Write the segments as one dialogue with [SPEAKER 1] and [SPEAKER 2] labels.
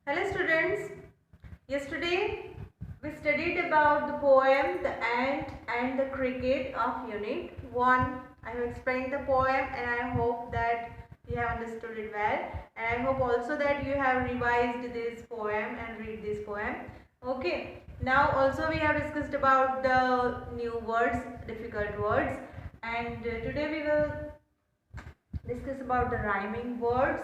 [SPEAKER 1] Hello students, yesterday we studied about the poem The Ant and the Cricket of Unit 1. I have explained the poem and I hope that you have understood it well, and I hope also that you have revised this poem and read this poem. Okay, now also we have discussed about the new words, difficult words, and today we will discuss about the rhyming words.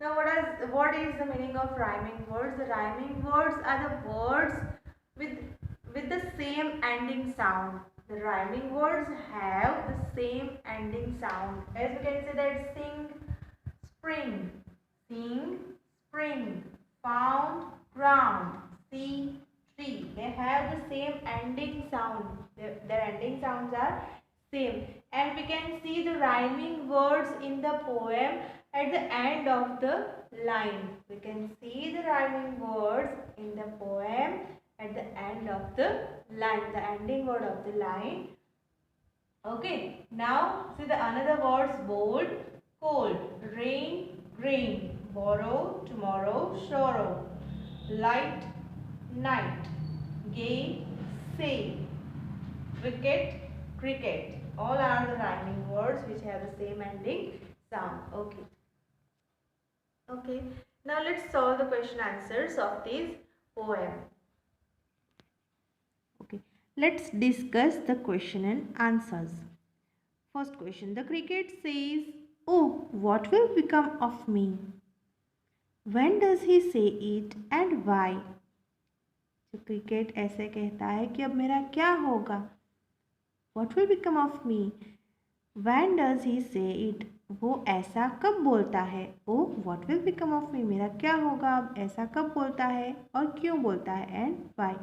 [SPEAKER 1] Now, what is the meaning of rhyming words? The rhyming words are the words with with the same ending sound. The rhyming words have the same ending sound. As we can say that spring, sing, spring, found, ground, see, tree. They have the same ending sound. Their ending sounds are same, and we can see the rhyming words in the poem at the end of the line. We can see the rhyming words in the poem at the end of the line, the ending word of the line. Okay, now see the another words: bold, cold, rain, grain, borrow, tomorrow, sorrow, light, night, gay, say, wicket, cricket. All are the rhyming words which have the same ending sound. Okay. Okay. Now let's solve the question answers of this poem. Okay. Let's discuss the question and answers. First question. The cricket says, "Oh, what will become of me?" When does he say it and why? तो cricket ऐसे कहता है कि अब मेरा क्या होगा. What will become of me? When does he say it? वो ऐसा कब बोलता है? Oh, what will become of me? मेरा क्या होगा अब? ऐसा कब बोलता है और क्यों बोलता है? And why?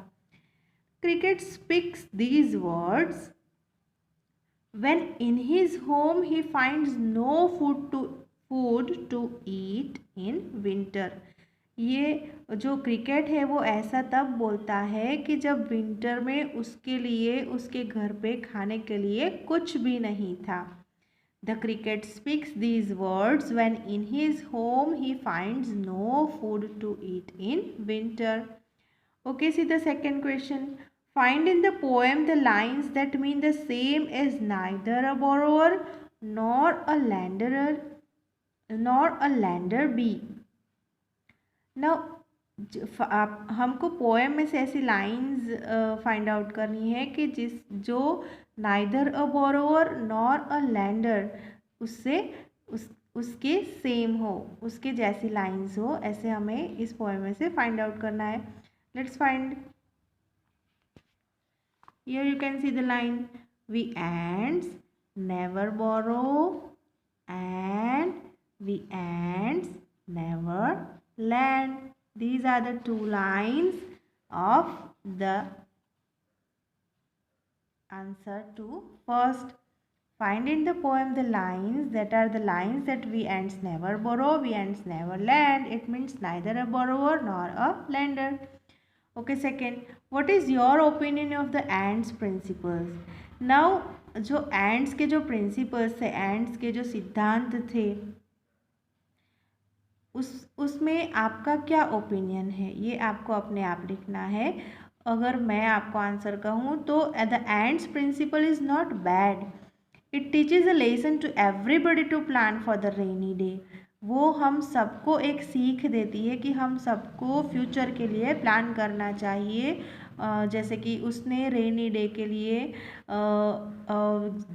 [SPEAKER 1] Cricket speaks these words when in his home he finds no food to eat in winter. ये जो क्रिकेट है वो ऐसा तब बोलता है कि जब विंटर में उसके लिए उसके घर पे खाने के लिए कुछ भी नहीं था. The cricket speaks these words when in his home he finds no food to eat in winter. Okay, see the second question. Find in the poem the lines that mean the same as neither a borrower nor a lender be. Now हमको poem में से ऐसी lines find out करनी है कि जो neither a borrower nor a lander उसके same हो, उसके जैसी लाइंस हो. ऐसे हमें इस पोएम में से फाइंड आउट करना है. Let's find. Here you can see the line. We ants never borrow and we ants never lend. These are the two lines of the answer to first. Find in the poem the lines that are the lines that we ants never borrow, we ants never lend. It means neither a borrower nor a lender. Okay, second. What is your opinion of the ants principles? Now, जो ants के जो principles थे, ants के जो सिद्धांत थे, उसमें आपका क्या ओपिनियन है, ये आपको अपने आप लिखना है. अगर मैं आपको आंसर कहूँ तो the ants principle is not bad. It teaches a lesson to everybody to plan for the rainy day. वो हम सबको एक सीख देती है कि हम सबको फ्यूचर के लिए प्लान करना चाहिए. जैसे कि उसने रेनी डे के लिए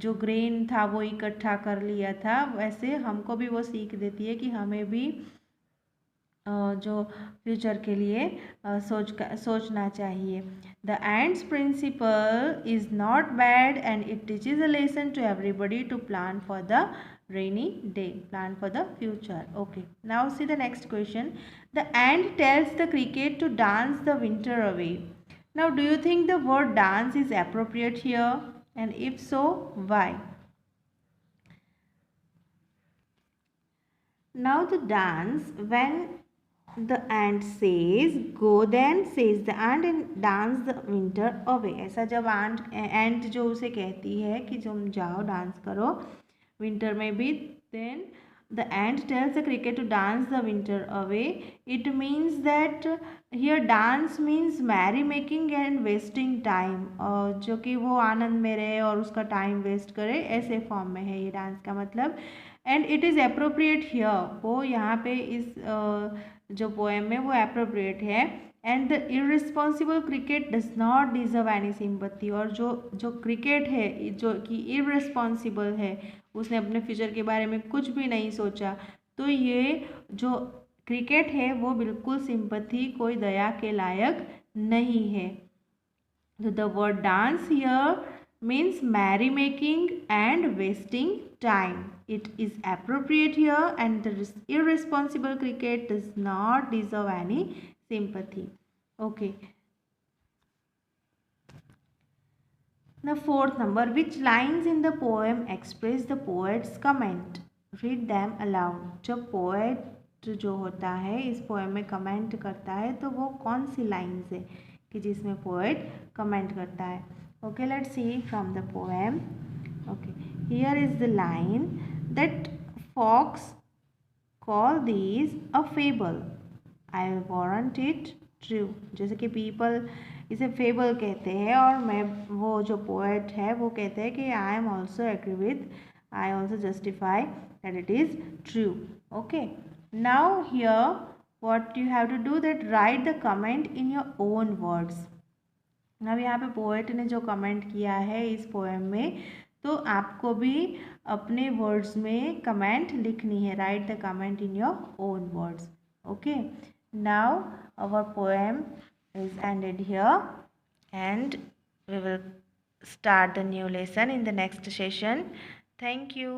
[SPEAKER 1] जो ग्रेन था वो इकट्ठा कर लिया था, वैसे हमको भी वो सीख देती है कि हमें भी जो फ्यूचर के लिए सोचना चाहिए. The ants principle is not bad and it teaches a lesson to everybody to plan for the rainy day, plan for the future. Okay, now see the next question. The ant tells the cricket to dance the winter away. Now, do you think the word dance is appropriate here, and if so, why? Now the dance, when the ant says go, then says the ant and dance the winter away. ऐसा जब ant जो उसे कहती है कि तुम जाओ dance करो विंटर में भी, then the ant tells the cricket to dance the winter away. It means that here dance means merry making and wasting time, जो कि वो आनंद में रहे और उसका टाइम वेस्ट करे, ऐसे फॉर्म में है ये डांस का मतलब. And it is appropriate here, वो यहाँ पे इस जो पोएम में वो अप्रोप्रिएट है. And the irresponsible cricket does not deserve any sympathy, और जो जो क्रिकेट है जो कि इररिस्पॉन्सिबल है, उसने अपने फ्यूचर के बारे में कुछ भी नहीं सोचा, तो ये जो क्रिकेट है वो बिल्कुल सिंपैथी, कोई दया के लायक नहीं है. तो the word dance here means merry making and wasting time. It is appropriate here, and the irresponsible cricket does not deserve any sympathy. Okay. The fourth number, which lines in the poem express the poet's comment? Read them aloud. जब poet जो होता है इस poem में comment करता है तो वो कौन सी लाइन्स है कि जिसमें पोएट कमेंट करता है. Okay, let's see from the poem. Okay, here is the line that fox call these a fable. I warrant it true. जैसे कि people इसे फेबल कहते हैं और मैं वो जो पोएट है वो कहते हैं कि I am also agree with, I also justify that it is true. Okay, now here what you have to do that write the comment in your own words. अब यहाँ पे पोएट ने जो कमेंट किया है इस पोएम में, तो आपको भी अपने वर्ड्स में कमेंट लिखनी है. Write the comment in your own words. Okay, now our poem is ended here, and we will start the new lesson in the next session. Thank you.